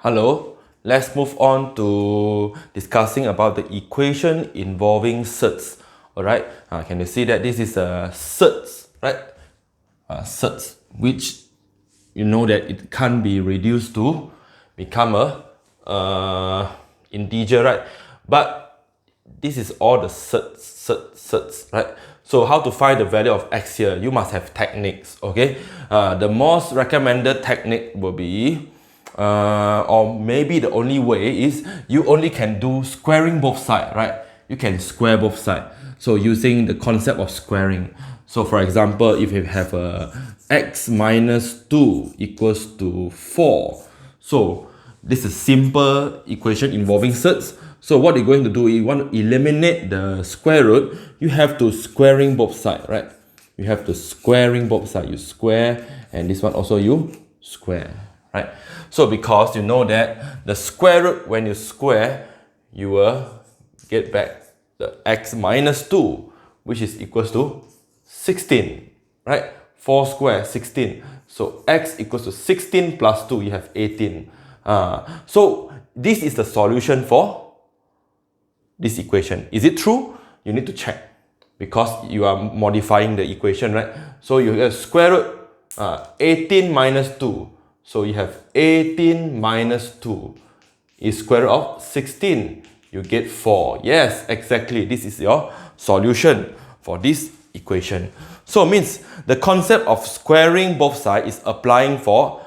Hello, let's move on to discussing about the equation involving surds. Alright, can you see that this is a surds, right? Surds, which you know that it can't be reduced to become a integer, right? But this is all the surds, right? So how to find the value of x here? You must have techniques, okay? The most recommended technique will be, or maybe the only way is you only can do squaring both sides, right? You can square both sides. So using the concept of squaring. So for example, if you have a x minus 2 equals to 4. So this is a simple equation involving surds. So what you're going to do, you want to eliminate the square root, you have to squaring both sides, right? You have to squaring both sides. You square, and this one also you square, right? So because you know that the square root, when you square, you will get back the x minus 2, which is equals to 16, right? 4 square, 16. So x equals to 16 plus 2, you have 18. So this is the solution for this equation. Is it true? You need to check because you are modifying the equation, right? So you have square root 18 minus 2. So you have 18 minus 2 is square root of 16. You get 4. Yes, exactly. This is your solution for this equation. So it means the concept of squaring both sides is applying for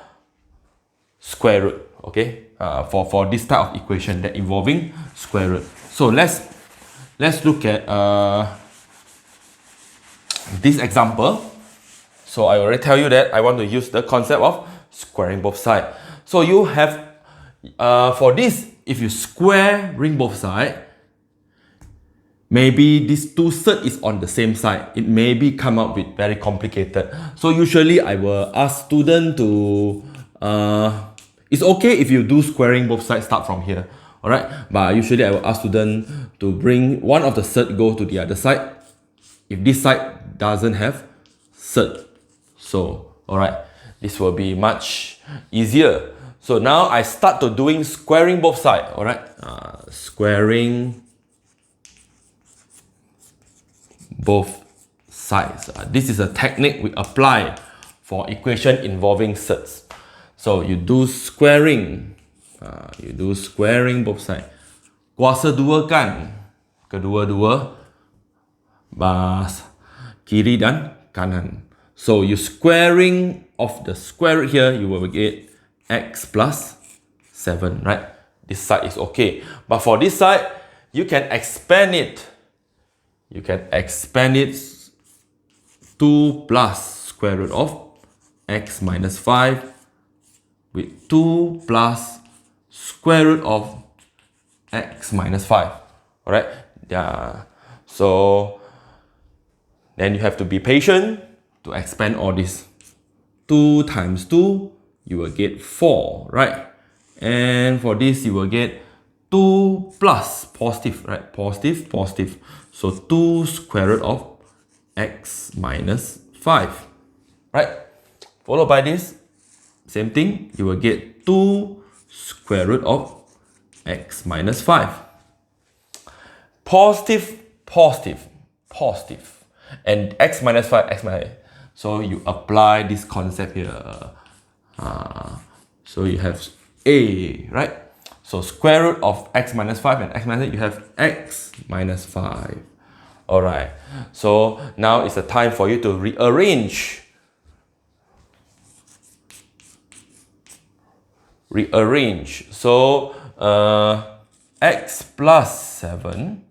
square root, okay? For this type of equation that involving square root. So let's look at this example. So I already tell you that I want to use the concept of squaring both sides. So you have for this, if you squaring both sides, maybe this 2 surds is on the same side. It may be come up with very complicated. So usually I will ask student to it's okay if you do squaring both sides, start from here. Alright, but usually I will ask student to bring one of the surd go to the other side if this side doesn't have surd. So alright, this will be much easier. So now I start to doing squaring both sides. Alright, squaring both sides. This is a technique we apply for equation involving surds. So you do squaring. You do squaring both sides. Kuasa dua kan, kedua-dua bas kiri dan kanan. So you squaring of the square root here, you will get x plus 7, right? This side is okay. But for this side, you can expand it. You can expand it 2 plus square root of x minus 5 with 2 plus square root of x minus 5. Alright? Yeah. So then you have to be patient to expand all this. 2 times 2, you will get 4, right? And for this, you will get 2 plus positive, right? Positive, positive. So 2 square root of x minus 5, right? Followed by this, same thing, you will get 2 square root of x minus 5. Positive, positive, positive. And x minus 5, x minus 5. So you apply this concept here. So you have a, right? So square root of x minus 5 and x minus 8, you have x minus 5. Alright. So now it's a time for you to rearrange. So x plus 7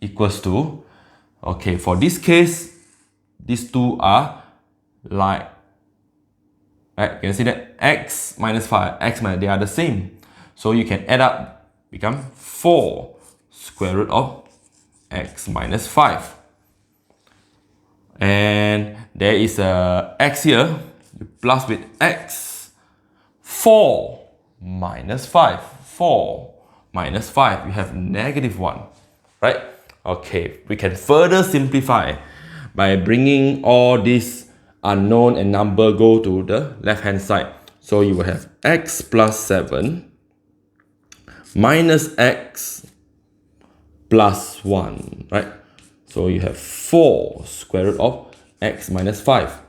equals to, okay, for this case, these two are like, right? You can see that x minus 5, x minus, they are the same. So you can add up, become 4 square root of x minus 5. And there is a x here, you plus with x, 4 minus 5. 4 minus 5, you have negative 1, right? Okay, we can further simplify by bringing all these unknown and number go to the left hand side. So you will have x plus 7 minus x plus 1, right? So you have 4 square root of x minus 5.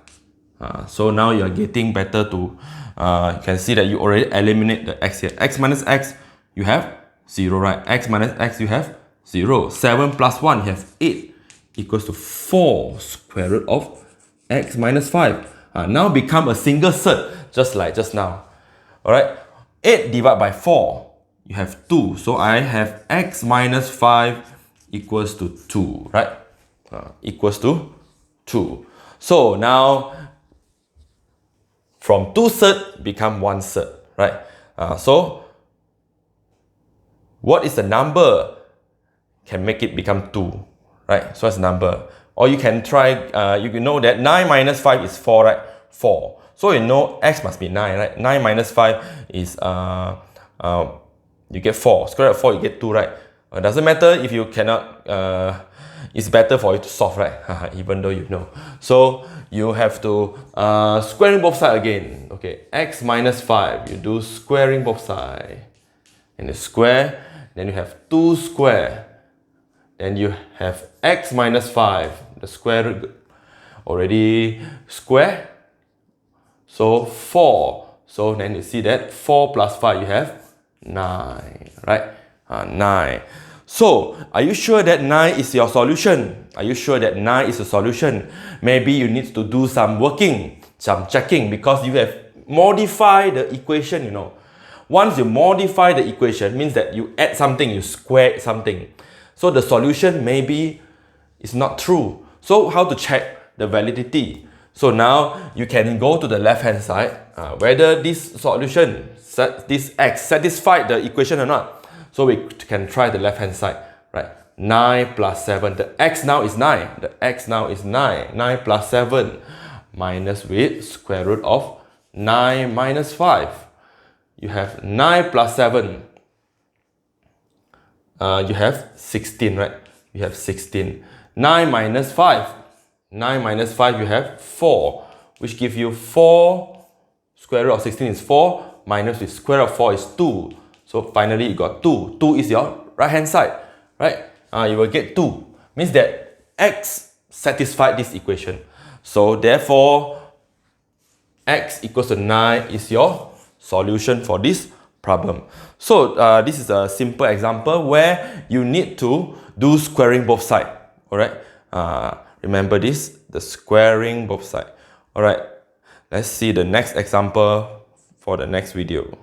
So now you are getting better to, you can see that you already eliminate the x here. X minus x, you have 0, right? X minus x, you have 0. 7 plus 1, you have 8, equals to 4 square root of x minus 5. Now become a single surd, just like just now. Alright, 8 divided by 4, you have 2. So I have x minus 5 equals to 2, right? Equals to 2. So now, from 2 surd become 1 surd, right? So, what is the number can make it become 2, right? So, it's a number. Or you can try, you can know that 9 minus 5 is 4, right? 4. So, you know x must be 9, right? 9 minus 5 is, you get 4. Square root of 4, you get 2, right? Doesn't matter if you cannot, it's better for you to solve, right? Even though you know. So, you have to squaring both sides again. Okay, x minus 5, you do squaring both sides. And you square, then you have 2 square. Then you have x minus 5, the square root already square. So 4. So then you see that 4 plus 5, you have 9, right? 9. So, are you sure that 9 is your solution? Are you sure that 9 is a solution? Maybe you need to do some working, some checking, because you have modified the equation, you know. Once you modify the equation, means that you add something, you square something. So the solution maybe is not true. So how to check the validity? So now you can go to the left hand side, whether this solution, this x, satisfied the equation or not. So we can try the left hand side, right? 9 plus 7, the x now is 9. The x now is 9. 9 plus 7 minus with square root of 9 minus 5. You have 9 plus 7. You have 16, right? You have 16. 9 minus 5. 9 minus 5, you have 4, which gives you 4. Square root of 16 is 4, minus the square root of 4 is 2. So finally you got 2. 2 is your right hand side, right? You will get 2. Means that x satisfied this equation. So therefore, x equals to 9 is your solution for this problem. So this is a simple example where you need to do squaring both sides. Alright? Remember this, the squaring both sides. Alright, let's see the next example for the next video.